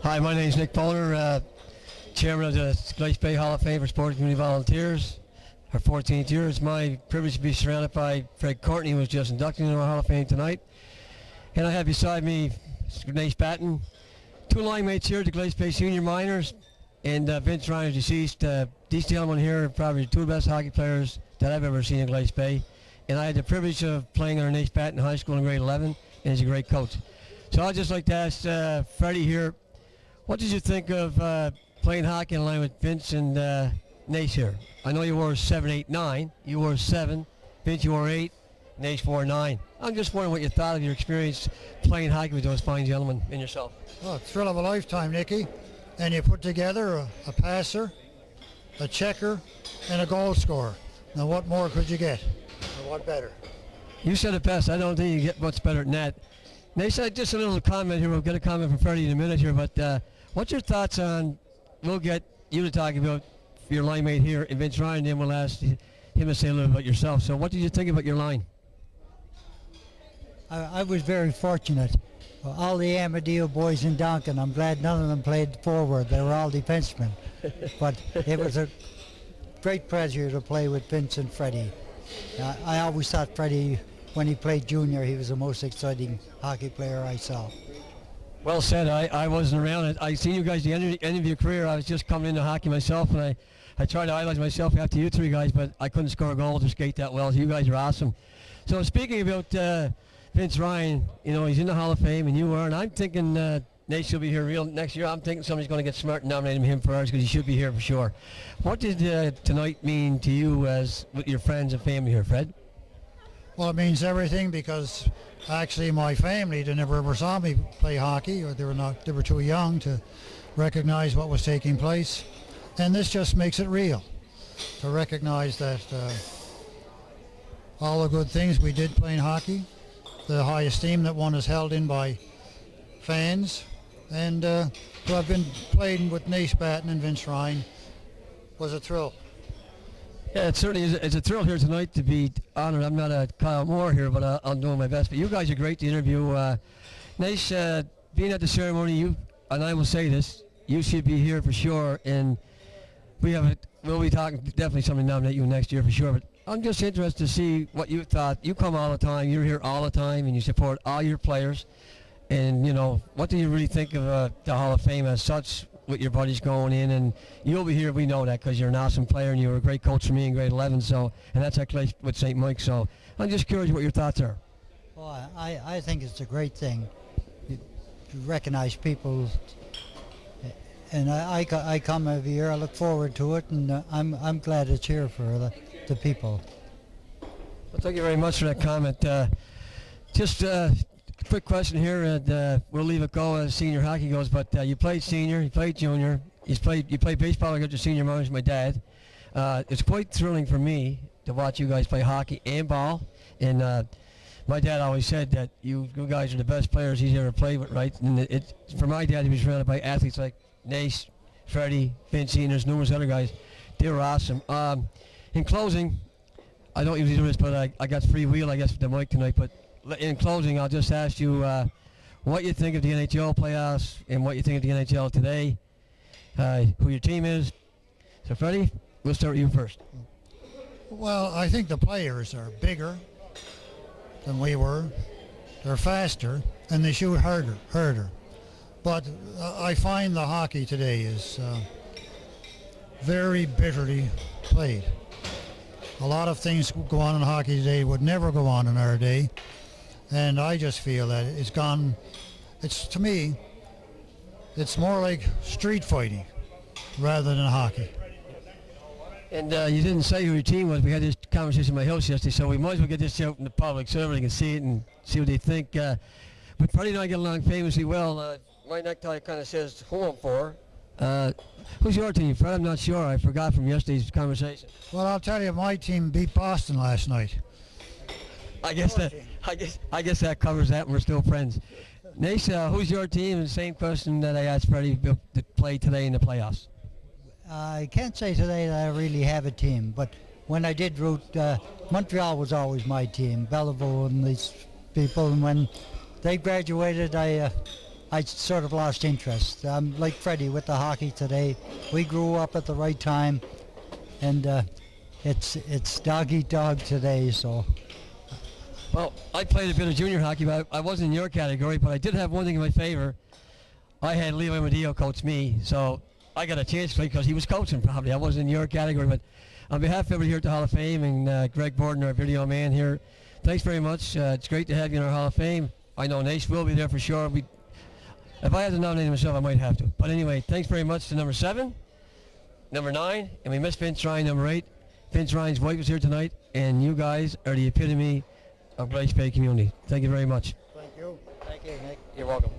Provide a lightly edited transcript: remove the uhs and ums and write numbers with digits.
Hi, my name is Nick Bonnar, Chairman of the Glace Bay Hall of Fame for Sporting Community Volunteers. Our 14th year. It's my privilege to be surrounded by Fred Courtney, who was just inducted into our Hall of Fame tonight. And I have beside me Naish Batten, two line mates here at the Glace Bay Senior Minors, and Vince Ryan is deceased. These gentlemen here are probably two of the best hockey players that I've ever seen in Glace Bay. And I had the privilege of playing under Naish Batten High School in grade 11, and he's a great coach. So I'd just like to ask Freddie here, what did you think of playing hockey in line with Vince and Naish here? I know you wore 7, 8, 9. You wore 7. Vince, you wore 8. Naish wore 9. I'm just wondering what you thought of your experience playing hockey with those fine gentlemen and yourself. Oh, thrill of a lifetime, Nickey. And you put together a passer, a checker, and a goal scorer. Now what more could you get? Or what better? You said it best. I don't think you get much better than that. Naish, just a little comment here. We'll get a comment from Freddie in a minute here, but what's your thoughts on, we'll get you to talk about your line mate here, and Vince Ryan, then we'll ask him to say a little about yourself. So what did you think about your line? I was very fortunate. All the Amadeo boys in Donkin, I'm glad none of them played forward. They were all defensemen. But it was a great pleasure to play with Vince and Freddie. I always thought Freddie, when he played junior, he was the most exciting hockey player I saw. Well said. I wasn't around. I seen you guys the end of your career. I was just coming into hockey myself, and I tried to idolize myself after you three guys, but I couldn't score a goal or skate that well. So you guys are awesome. So speaking about Vince Ryan, you know, he's in the Hall of Fame, and you are, and I'm thinking Naish will be here real next year. I'm thinking somebody's going to get smart and nominate him for ours because he should be here for sure. What did tonight mean to you as with your friends and family here, Fred? Well, it means everything because actually my family, they never ever saw me play hockey, or they were too young to recognize what was taking place. And this just makes it real, to recognize that all the good things we did playing hockey, the high esteem that one is held in by fans, and to have been playing with Naish Batten and Vince Ryan was a thrill. Yeah, it certainly is. It's a thrill here tonight to be honored. I'm not a Kyle Moore here, but I'm doing my best. But you guys are great to interview. Naish, being at the ceremony, you and I will say this, you should be here for sure. And we'll be talking, definitely somebody nominate you next year for sure. But I'm just interested to see what you thought. You come all the time. You're here all the time, and you support all your players. And, you know, what do you really think of the Hall of Fame as such with your buddies going in? And you'll be here, we know that, because you're an awesome player and you were a great coach for me in grade 11. So, and that's actually with St. Mike. So I'm just curious what your thoughts are. Well, I think it's a great thing to recognize people. And I come every year. I look forward to it, and I'm glad it's here for the people. Well, thank you very much for that comment. Just quick question here, and we'll leave it go as senior hockey goes. But you played senior, you played junior, you played baseball. I got your senior minors with my dad. It's quite thrilling for me to watch you guys play hockey and ball. And my dad always said that you guys are the best players he's ever played with, right? And for my dad, he was surrounded by athletes like Naish, Freddie, Vince, and there's numerous other guys. They were awesome. In closing, I don't usually do this, but I got free wheel, I guess, with the mic tonight. But in closing, I'll just ask you what you think of the NHL playoffs and what you think of the NHL today, who your team is. So, Freddie, we'll start with you first. Well, I think the players are bigger than we were. They're faster, and they shoot harder. But I find the hockey today is very bitterly played. A lot of things go on in hockey today would never go on in our day. And I just feel that it's gone, to me, it's more like street fighting rather than hockey. And you didn't say who your team was. We had this conversation in my house yesterday, so we might as well get this out in the public so everybody can see it and see what they think. But Freddie and I get along famously well. My necktie kind of says who I'm for. Who's your team, Fred? I'm not sure. I forgot from yesterday's conversation. Well, I'll tell you, my team beat Boston last night. I guess that covers that, and we're still friends. Naish, who's your team? And the same question that I asked Freddie to play today in the playoffs. I can't say today that I really have a team, but when I did root, Montreal was always my team, Belleville and these people, and when they graduated, I I sort of lost interest. I'm like Freddie with the hockey today. We grew up at the right time, and it's dog eat dog today. So. Well, I played a bit of junior hockey, but I wasn't in your category. But I did have one thing in my favor. I had Leo Amadeo coach me, so I got a chance to play because he was coaching probably. I wasn't in your category, but on behalf of everybody here at the Hall of Fame and Greg Borden, our video man here, thanks very much. It's great to have you in our Hall of Fame. I know Naish will be there for sure. If I had to nominate myself, I might have to. But anyway, thanks very much to number 7, number 9, and we missed Vince Ryan, number 8. Vince Ryan's wife was here tonight, and you guys are the epitome of Glace Bay community. Thank you very much. Thank you. Thank you, Nick. You're welcome.